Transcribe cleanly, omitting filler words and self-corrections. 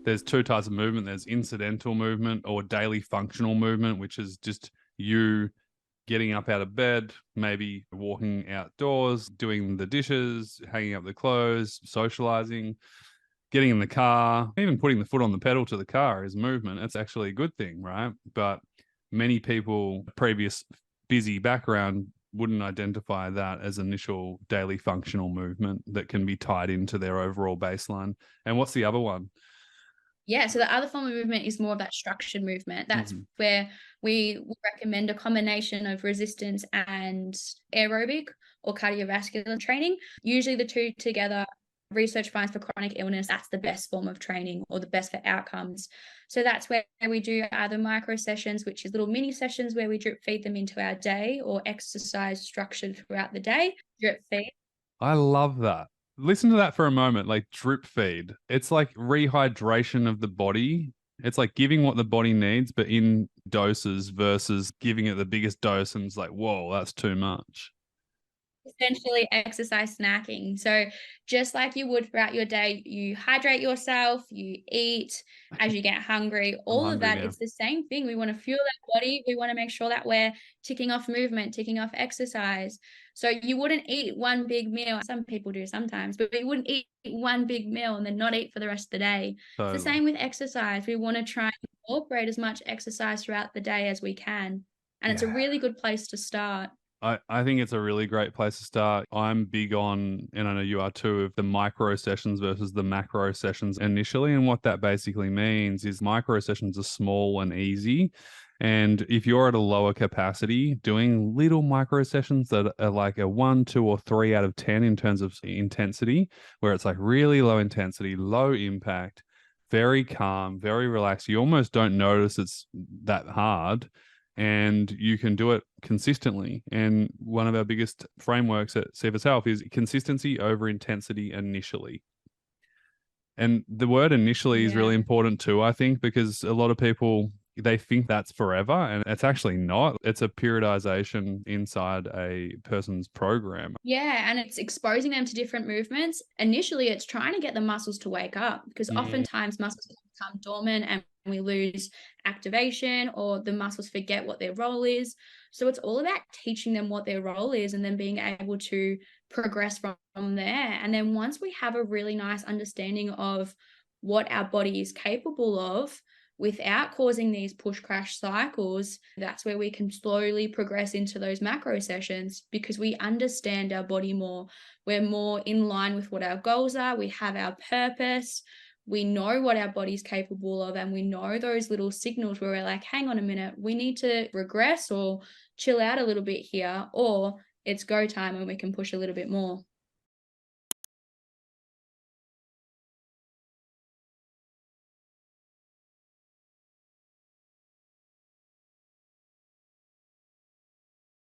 There's two types of movement. There's incidental movement or daily functional movement, which is just you getting up out of bed, maybe walking outdoors, doing the dishes, hanging up the clothes, socializing, getting in the car, even putting the foot on the pedal to the car is movement. It's actually a good thing, right? But many people, previous busy background, wouldn't identify that as initial daily functional movement that can be tied into their overall baseline. And what's the other one? Yeah, so the other form of movement is more of that structured movement. That's Mm-hmm. where we recommend a combination of resistance and aerobic or cardiovascular training. Usually the two together, research finds for chronic illness, that's the best form of training or the best for outcomes. So that's where we do either micro sessions, which is little mini sessions where we drip feed them into our day, or exercise structured throughout the day, drip feed. I love that. Listen to that for a moment, like drip feed. It's like rehydration of the body. It's like giving what the body needs, but in doses versus giving it the biggest dose. And it's like, whoa, that's too much. Essentially exercise snacking. So just like you would throughout your day, you hydrate yourself, you eat as you get hungry, I'm all of hungry that. now. It's the same thing. We want to fuel that body. We want to make sure that we're ticking off movement, ticking off exercise. So you wouldn't eat one big meal. Some people do sometimes, but you wouldn't eat one big meal and then not eat for the rest of the day. It's the Totally. same with exercise. We want to try and incorporate as much exercise throughout the day as we can. And it's a Yeah. really good place to start. I think it's a really great place to start. I'm big on, and I know you are too, of the micro sessions versus the macro sessions initially. And what that basically means is micro sessions are small and easy. And if you're at a lower capacity, doing little micro sessions that are like a 1, 2, or 3 out of 10 in terms of intensity, where it's like really low intensity, low impact, very calm, very relaxed. You almost don't notice it's that hard and you can do it consistently. And one of our biggest frameworks at Cephas Health is consistency over intensity initially. And the word initially is really Yeah. important too, I think, because a lot of people they think that's forever and it's actually not. It's a periodization inside a person's program. Yeah, and it's exposing them to different movements. Initially, it's trying to get the muscles to wake up because Mm, oftentimes muscles can become dormant and we lose activation or the muscles forget what their role is. So it's all about teaching them what their role is and then being able to progress from there. And then once we have a really nice understanding of what our body is capable of, without causing these push crash cycles, that's where we can slowly progress into those macro sessions because we understand our body more. We're more in line with what our goals are. We have our purpose. We know what our body's capable of, and we know those little signals where we're like, hang on a minute, we need to regress or chill out a little bit here, or it's go time and we can push a little bit more.